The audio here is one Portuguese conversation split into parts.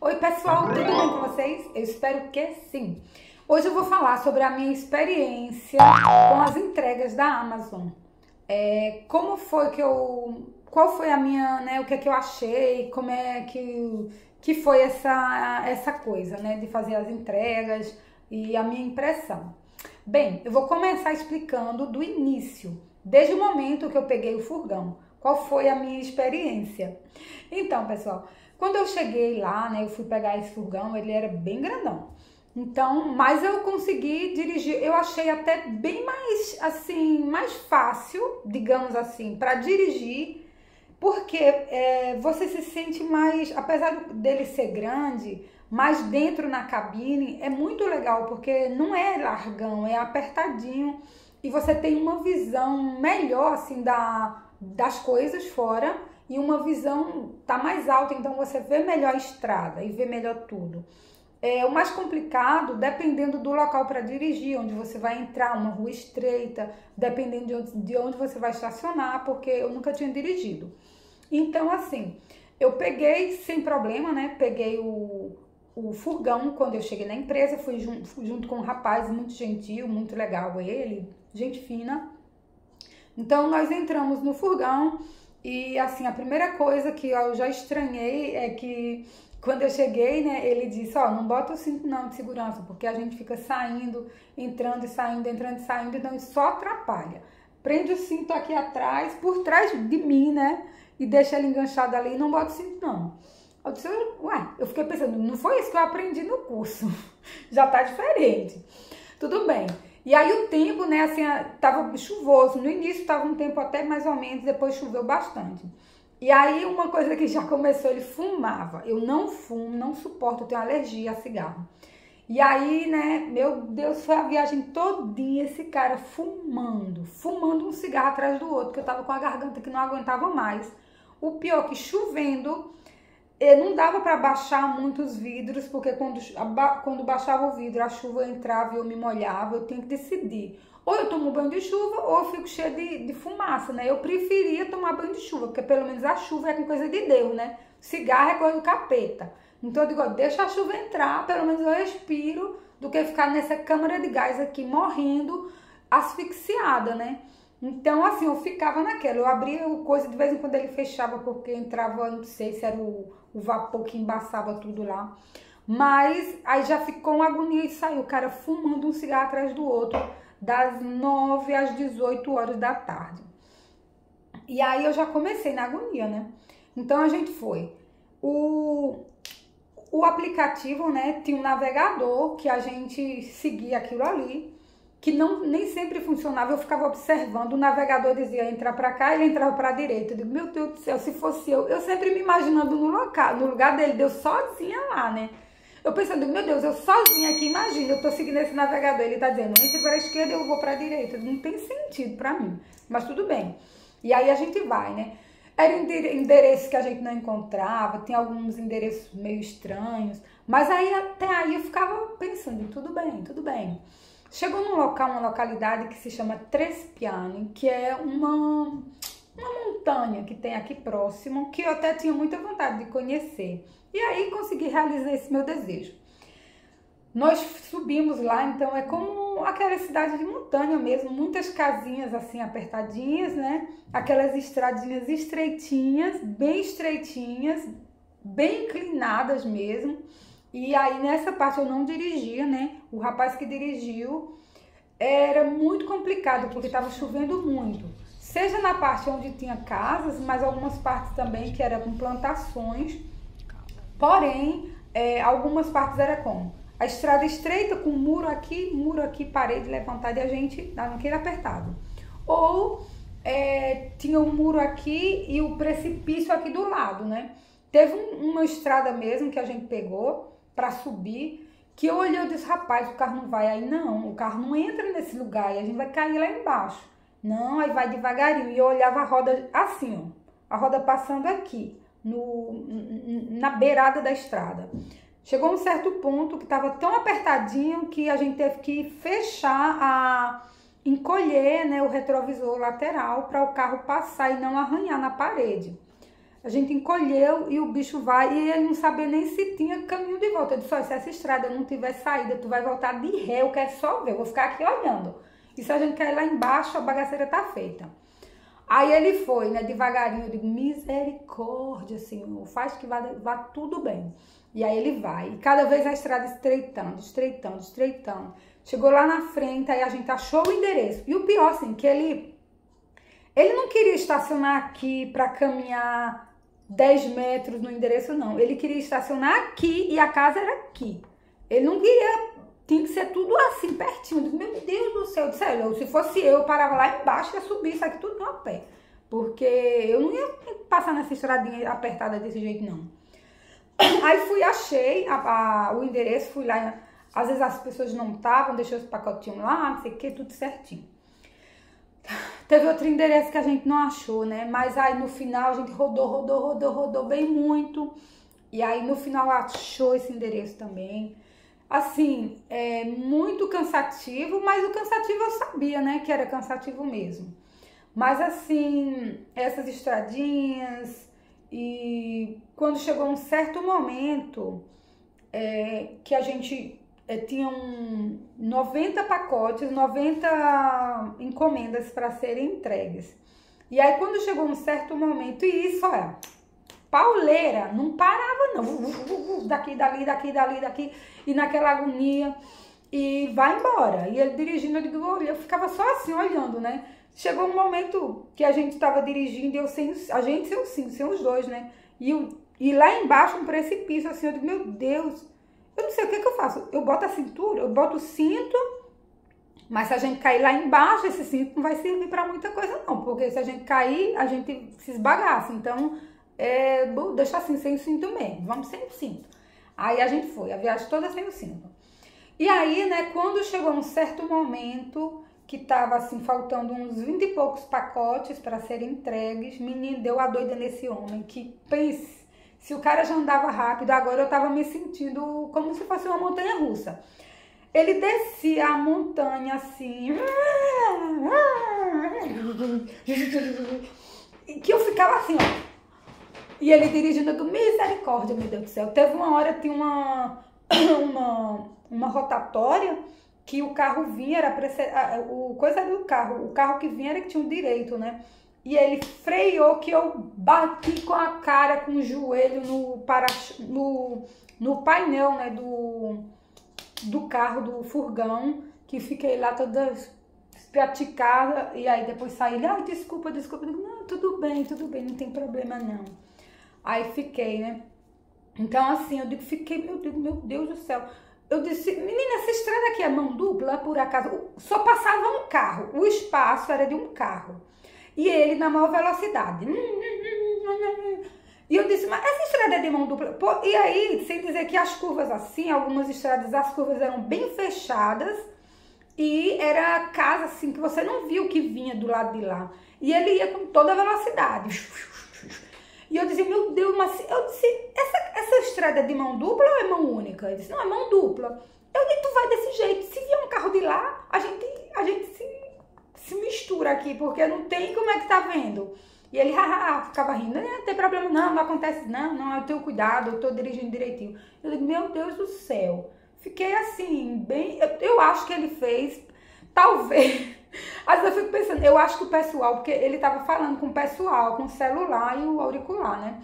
Oi pessoal, tudo bem com vocês? Eu espero que sim. Hoje eu vou falar sobre a minha experiência com as entregas da Amazon. Como foi qual foi a minha, né, o que é que eu achei, como é que foi essa coisa, né, de fazer as entregas e a minha impressão. Bem, eu vou começar explicando do início, desde o momento que eu peguei o furgão. Qual foi a minha experiência? Então, pessoal, quando eu cheguei lá, né, eu fui pegar esse furgão, ele era bem grandão. Então, mas eu consegui dirigir, eu achei até bem mais, assim, mais fácil, digamos assim, para dirigir, porque você se sente mais, apesar dele ser grande, mais dentro na cabine, é muito legal, porque não é largão, é apertadinho, e você tem uma visão melhor, assim, das coisas fora, e uma visão tá mais alta, então você vê melhor a estrada e vê melhor tudo. O mais complicado, dependendo do local para dirigir, onde você vai entrar, uma rua estreita, dependendo de onde você vai estacionar, porque eu nunca tinha dirigido. Então, assim, eu peguei sem problema, né? Peguei o furgão quando eu cheguei na empresa, fui junto com um rapaz muito gentil, muito legal ele, gente fina. Então, nós entramos no furgão. E assim, a primeira coisa que eu já estranhei é que quando eu cheguei, né, ele disse, ó, não bota o cinto não de segurança, porque a gente fica saindo, entrando e saindo, entrando e saindo, então isso só atrapalha. Prende o cinto aqui atrás, por trás de mim, né, e deixa ele enganchado ali e não bota o cinto não. Eu disse, ué, eu fiquei pensando, não foi isso que eu aprendi no curso, já tá diferente. Tudo bem. E aí o tempo, né, assim, tava chuvoso. No início tava um tempo até mais ou menos, depois choveu bastante. E aí uma coisa que já começou, ele fumava. Eu não fumo, não suporto, eu tenho alergia a cigarro. E aí, né, meu Deus, foi a viagem todinha esse cara fumando um cigarro atrás do outro, que eu tava com a garganta que não aguentava mais. O pior que chovendo, não dava para baixar muitos vidros, porque quando baixava o vidro, a chuva entrava e eu me molhava, eu tinha que decidir. Ou eu tomo banho de chuva, ou eu fico cheia de fumaça, né? Eu preferia tomar banho de chuva, porque pelo menos a chuva é com coisa de Deus, né? Cigarro é coisa do capeta. Então eu digo, ó, deixa a chuva entrar, pelo menos eu respiro, do que ficar nessa câmara de gás aqui, morrendo, asfixiada, né? Então, assim, eu ficava naquela, eu abria o coisa, de vez em quando ele fechava, porque entrava, não sei se era o vapor que embaçava tudo lá. Mas aí já ficou uma agonia e saiu o cara fumando um cigarro atrás do outro, das 9 às 18 horas da tarde. E aí eu já comecei na agonia, né? Então a gente foi. O aplicativo, né, tinha um navegador que a gente seguia aquilo ali, que nem sempre funcionava, eu ficava observando, o navegador dizia entrar para cá, ele entrava para a direita. Eu digo, meu Deus do céu, se fosse eu sempre me imaginando no lugar dele, Deus sozinha lá, né? Eu pensando, meu Deus, eu sozinha aqui, imagina, eu tô seguindo esse navegador, ele tá dizendo, entre para a esquerda, eu vou para a direita. Não tem sentido para mim, mas tudo bem. E aí a gente vai, né? Era endereço que a gente não encontrava, tem alguns endereços meio estranhos, mas aí até aí eu ficava pensando, tudo bem, tudo bem. Chegou num local, uma localidade que se chama Trespiani, que é uma montanha que tem aqui próximo, que eu até tinha muita vontade de conhecer. E aí consegui realizar esse meu desejo. Nós subimos lá, então é como aquela cidade de montanha mesmo, muitas casinhas assim apertadinhas, né? Aquelas estradinhas estreitinhas, bem inclinadas mesmo. E aí nessa parte eu não dirigia, né? O rapaz que dirigiu, era muito complicado porque estava chovendo muito. Seja na parte onde tinha casas, mas algumas partes também que era com plantações. Porém, algumas partes era como a estrada estreita com muro aqui, parede levantada e a gente naquele apertado. Ou tinha um muro aqui e o precipício aqui do lado, né? Teve uma estrada mesmo que a gente pegou para subir, que eu olhei e disse, rapaz, o carro não vai aí não, o carro não entra nesse lugar e a gente vai cair lá embaixo. Não, aí vai devagarinho. E eu olhava a roda assim, ó, a roda passando aqui, na beirada da estrada. Chegou um certo ponto que estava tão apertadinho que a gente teve que fechar, encolher, né, o retrovisor lateral para o carro passar e não arranhar na parede. A gente encolheu e o bicho vai, e ele não sabia nem se tinha caminho de volta. Eu disse, olha, se essa estrada não tiver saída, tu vai voltar de ré, eu quero só ver, eu vou ficar aqui olhando. E se a gente cair lá embaixo, a bagaceira tá feita. Aí ele foi, né, devagarinho, eu digo, misericórdia, Senhor, faz que vá tudo bem. E aí ele vai, e cada vez a estrada estreitando, estreitando, estreitando. Chegou lá na frente, aí a gente achou o endereço. E o pior, assim, que ele não queria estacionar aqui para caminhar 10 metros no endereço, não. Ele queria estacionar aqui e a casa era aqui. Ele não queria, tinha que ser tudo assim, pertinho. Eu disse, meu Deus do céu, se fosse eu parava lá embaixo e ia subir isso aqui tudo a pé. Porque eu não ia passar nessa estradinha apertada desse jeito, não. Aí fui, achei o endereço, fui lá. Às vezes as pessoas não estavam, deixou os pacotinhos lá, não sei o que, tudo certinho. Teve outro endereço que a gente não achou, né? Mas aí no final a gente rodou bem muito. E aí no final achou esse endereço também. Assim, é muito cansativo, mas o cansativo eu sabia, né? Que era cansativo mesmo. Mas assim, essas estradinhas, e quando chegou um certo momento que a gente tinha 90 pacotes, 90 encomendas para serem entregues. E aí quando chegou um certo momento, e isso, olha, pauleira, não parava não, daqui, daqui, e naquela agonia, e vai embora. E ele dirigindo, eu digo, olha, eu ficava só assim, olhando, né? Chegou um momento que a gente estava dirigindo, eu sem os dois, né? E lá embaixo, um precipício, assim, eu digo, meu Deus, eu não sei o que eu faço. Eu boto a cintura, eu boto o cinto, mas se a gente cair lá embaixo, esse cinto não vai servir para muita coisa não, porque se a gente cair, a gente se esbagaça. Então, deixa assim, sem o cinto mesmo, vamos sem o cinto. Aí a gente foi, a viagem toda sem o cinto. E aí, né, quando chegou um certo momento que tava assim, faltando uns 20 e poucos pacotes para serem entregues, menino, deu a doida nesse homem, que pense, se o cara já andava rápido, agora eu tava me sentindo como se fosse uma montanha russa. Ele descia a montanha assim, que eu ficava assim, ó. E ele dirigindo do misericórdia, meu Deus do céu. Teve uma hora, tinha uma rotatória que o carro vinha, o carro que vinha era que tinha um direito, né? E ele freou, que eu bati com a cara, com o joelho no painel, né, do carro, do furgão, que fiquei lá toda praticada, e aí depois saí, ai, desculpa, eu digo, não, tudo bem, não tem problema não. Aí fiquei, né? Então assim, eu digo, meu Deus do céu. Eu disse, menina, essa estrada aqui é mão dupla, por acaso? Só passava um carro, o espaço era de um carro. E ele na maior velocidade. E eu disse, mas essa estrada é de mão dupla? Pô, e aí, sem dizer que as curvas assim, algumas estradas, as curvas eram bem fechadas. E era casa assim, que você não viu que vinha do lado de lá. E ele ia com toda a velocidade. E eu dizia, meu Deus, mas eu disse, essa estrada é de mão dupla ou é mão única? Ele disse, não, é mão dupla. Eu disse, tu vai desse jeito. Se vier um carro de lá, a gente se mistura aqui, porque não tem como é que tá vendo. E ele, ficava rindo, não tem problema não acontece não, eu tenho cuidado, eu tô dirigindo direitinho. Eu digo, meu Deus do céu. Fiquei assim, bem, eu acho que ele fez, talvez, às vezes eu fico pensando, eu acho que o pessoal, porque ele tava falando com o pessoal, com o celular e o auricular, né?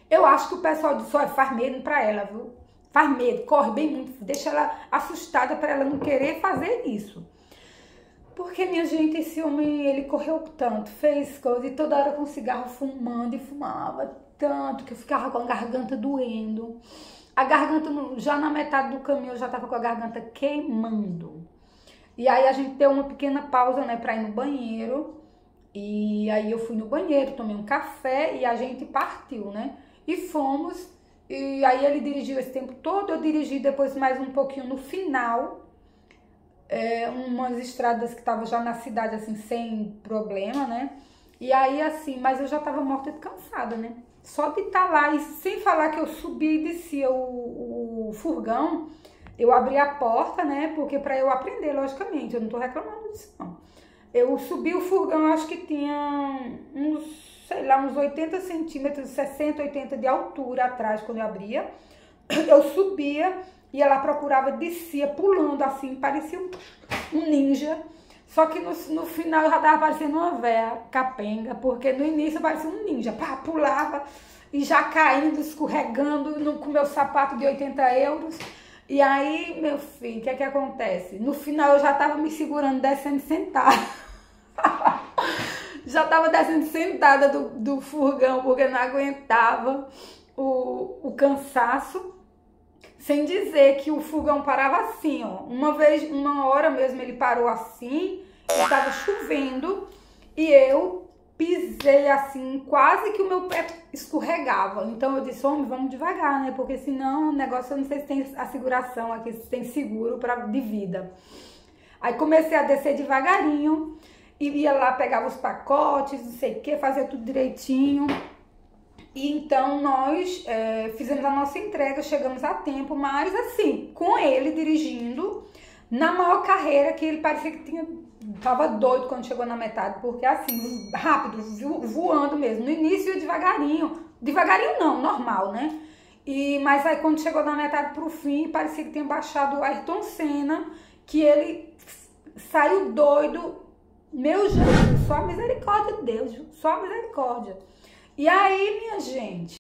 Eu acho que o pessoal disse, olha, faz medo pra ela, viu? Faz medo, corre bem muito, deixa ela assustada pra ela não querer fazer isso. Porque, minha gente, esse homem, ele correu tanto, fez coisa, e toda hora com cigarro fumando, e fumava tanto, que eu ficava com a garganta doendo. A garganta, já na metade do caminho, eu já tava com a garganta queimando. E aí a gente deu uma pequena pausa, né, pra ir no banheiro. E aí eu fui no banheiro, tomei um café e a gente partiu, né? E fomos, e aí ele dirigiu esse tempo todo, eu dirigi depois mais um pouquinho no final. Umas estradas que estavam já na cidade, assim, sem problema, né? E aí, assim, mas eu já tava morta de cansada, né? Só de estar lá, e sem falar que eu subi e descia o furgão, eu abri a porta, né? Porque pra eu aprender, logicamente, eu não tô reclamando disso, não. Eu subi o furgão, acho que tinha uns sei lá, uns 80 centímetros, 60, 80 de altura atrás, quando eu abria. Eu subia, ia lá, procurava, descia, pulando assim, parecia um ninja. Só que no final eu já tava parecendo uma véia capenga, porque no início eu parecia um ninja. Pá, pulava e já caindo, escorregando com meu sapato de 80 euros. E aí, meu filho, o que é que acontece? No final eu já tava me segurando, descendo sentada. Já tava descendo sentada do furgão, porque não aguentava o cansaço. Sem dizer que o fogão parava assim, ó. Uma hora mesmo ele parou assim, estava chovendo e eu pisei assim, quase que o meu pé escorregava. Então eu disse, homem, vamos devagar, né? Porque senão o negócio, eu não sei se tem asseguração aqui, se tem seguro de vida. Aí comecei a descer devagarinho e ia lá, pegava os pacotes, não sei o que, fazia tudo direitinho. E então nós fizemos a nossa entrega, chegamos a tempo, mas assim, com ele dirigindo, na maior carreira, que ele parecia que tava doido quando chegou na metade, porque assim, rápido, voando mesmo. No início devagarinho não, normal, né? Mas aí quando chegou na metade pro fim, parecia que tinha baixado o Ayrton Senna, que ele saiu doido. Meu Jesus, só a misericórdia de Deus, só a misericórdia. E aí, minha gente...